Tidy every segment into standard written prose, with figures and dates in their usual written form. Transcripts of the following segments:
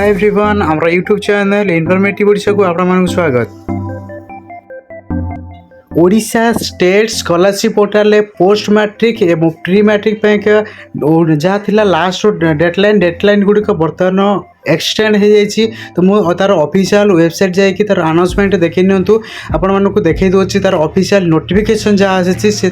हाय everyone आमर YouTube channel informative Odisha को आपण स्वागत। Odisha state scholarship portal post matric एवं प्री मैट्रिक जहाँ थिला लास्ट डेडलाइन गुड़िक बर्तमान एक्सटेंड हो जाइए। तो मुझे तार ऑफिशियल वेबसाइट जाकि तार अनाउंसमेंट देखी नियंतु आपण मानक देखई दूसरी तार ऑफिशियल नोटिफिकेशन जहाँ आसी से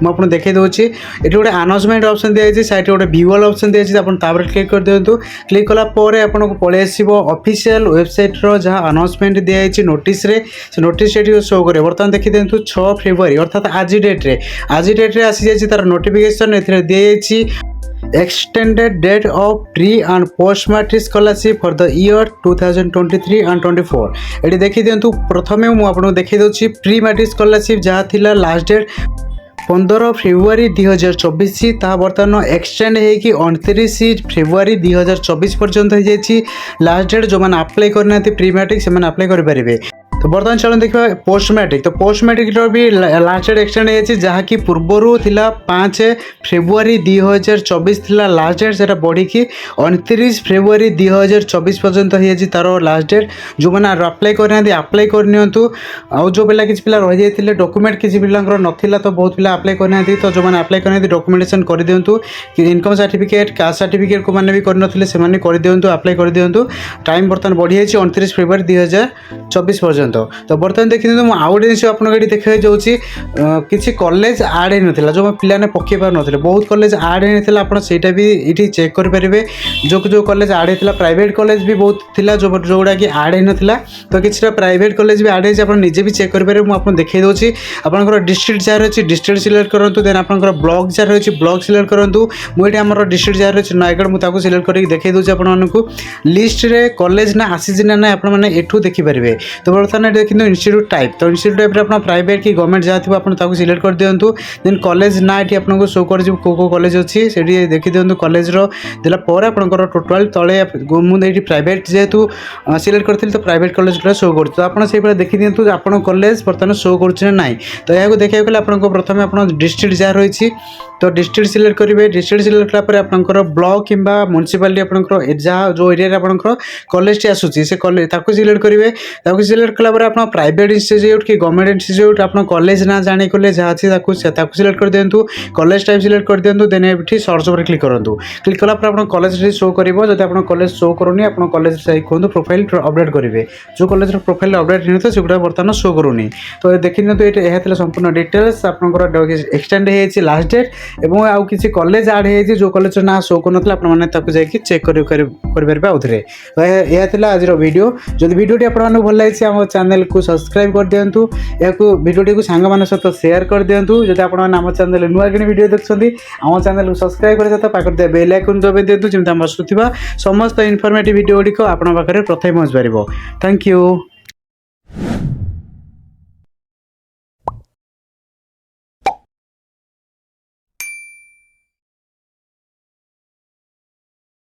मुझे देखई दूसरी ये गोटे अनाउंसमेंट ऑप्शन दिखाई साइड गोटे व्यूअल ऑप्शन दिखाई आप क्लिक कर दिंतु। क्लिक कलापर आपको पलि आसो ऑफिशियल वेबसाइट जहाँ अनाउंसमेंट दिखाई नोटिस से नोटिस शो करे। बर्तमान देखी दिंतु 6 फेब्रुआरी अर्थात आज डेट्रे आसी जाइए तार नोटिफिकेशन ए दिखाई extended date of pre and post matric scholarship for the year 2023 and 24। ये देखी दिंतु प्रथमे मुझे देखी दूसरी प्री मैट्रिक स्कॉलरशिप जहाँ थिला लास्ट डेट 15 फेब्रुआरी 2024 ता बर्तमान एक्सटेंड होगी 29 फेब्रुआरी 2024 पर्यंत हो जाइए। लास्ट डेट जो मैंने अप्लाई करना प्री मैट्रिक से अप्लाई करेंगे। तो बर्तमान चलो देखा पोस्ट मैट्रिक। तो पोस्ट मैट्रिक भी लास्ट डेट एक्सटेंड हो जहाँकि पूर्वर थिला 5 फेब्रुआरी 2024 थिला लास्ट डेट से बढ़ी 29 फेब्रुआरी 2024 पर्यंत हो जाए तार लास्ट डेट। जो मैंने अप्लाई करना अप्लाई करनियंतु आउ जो पिला किसी पिला रही जाते डॉक्यूमेंट किसी पिलांकर नथिला तो बहुत पिला अप्लाई करना। तो जो मैंने अप्लाई करना डॉक्यूमेंटेशन कर दिंतु इनकम सर्टिफिकेट कास्ट सर्टिफिकेट को मैंने भी करनथिले से कर दिंतु अप्लाई कर दिंतु। टाइम बर्तमान बढ़ी जाए 29 फेब्रुआरी 2024 पर्यंत। तो बर्तमान देखी आउ गोटे जिन आपको देखा जाऊँगी किसी कॉलेज आड होता जो पिलाने पकई पार ना बहुत कॉलेज आड होता आपटा भी ये चेक करेंगे। जो कॉलेज आड होता प्राइवेट कॉलेज भी बहुत थिला जो जोड़ा कि आड होता तो किसी प्राइवेट कॉलेज भी आड हो निजे भी चेक करेंगे। मुझे देखी दूसरी आपंकर डिस्ट्रिक्ट जहाँ रही डिस्ट्रिक्ट सिलेक्ट करूँ देन आपंकर ब्लॉक जहाँ रही ब्लॉक सिलेक्ट करूँ। मुझे आम डिस्ट्रिक्ट जहाँ रही नयगढ़ मुझे सिलेक्ट करके देखी दूसरी आपको लिस्ट रे कॉलेज ना आसी ना ना आपने एठू देखिपारे। तो बर्तमान देखिए इंस्टीट्यूट टाइप। तो इंस्टीट्यूट टाइप आप प्राइवेट कि गवर्नमेंट जहाँ थी आपको सिलेक्ट कर दिंतु। देन कॉलेज ना ये आपको शो कर कॉलेज अच्छी से देखी दिंतु कॉलेज देलापर आपंकर टोटाल तले मुझे प्राइवेट जेहेतु सिलेक्ट करी तो प्राइवेट कॉलेज शो कर। तो आपड़ देखी दिंतु आप कॉलेज बर्तमान शो कर ना। तो यह देखा गले आपको प्रथम आप डिस्ट्रिक्ट जहाँ रही तो डिस्ट्रिक्ट सिलेक्ट करेंगे। डिस्ट्रिक्ट सिलेक्ट कलापर आपंकर ब्लॉक कि म्युनिसिपालिटी आपंकर जहाँ जो एरिया आपंकर कॉलेज टी आसूसी से कॉलेज सिलेक्ट करेंगे। सिलेक्ट कलापर आप प्राइवेट इंस्टीट्यूट कि गवर्नमेंट इंस्टीट्यूट आप कॉलेज ना जाने कले जहाँ अच्छी सिलेक्ट कर दिंतु। कॉलेज टाइप सिलेक्ट कर दिंतु। देन ये सर्च पर क्लिक करूँ। क्लिक कलापर आप कॉलेज शो कर जब आप कॉलेज शो करूनी आप कॉलेज कहूँ प्रोफाइल अपडेट करेंगे। जो कॉलेज प्रोफाइल अपडेट नहीं था सेगुड़ा बर्तमान शो करूनी। तो देखी यह संपूर्ण डिटेल्स आपंकर एक्सटेंड हो लास्ट डेट एवं आउ किसी कॉलेज आड हो जो कॉलेज ना शो कर चेक करेंगे आउ थे। तो यह आज वीडियो जब वीडियो आपको भल लगी आम चैनल को सब्सक्राइब कर दिंतु। या भिडियो को सांग मान सहित शेयर कर दिंतु। जब आप चैनल नुआ कि वीडियो देखते आम चैनल को सब्सक्राइब कर सहित पाखे बेल आइकन दबाई दिंतु जमी आम आसुवा समस्त इनफॉर्मेटिव वीडियो गुड़िक आप प्रथम पहुँच पार। Thank you.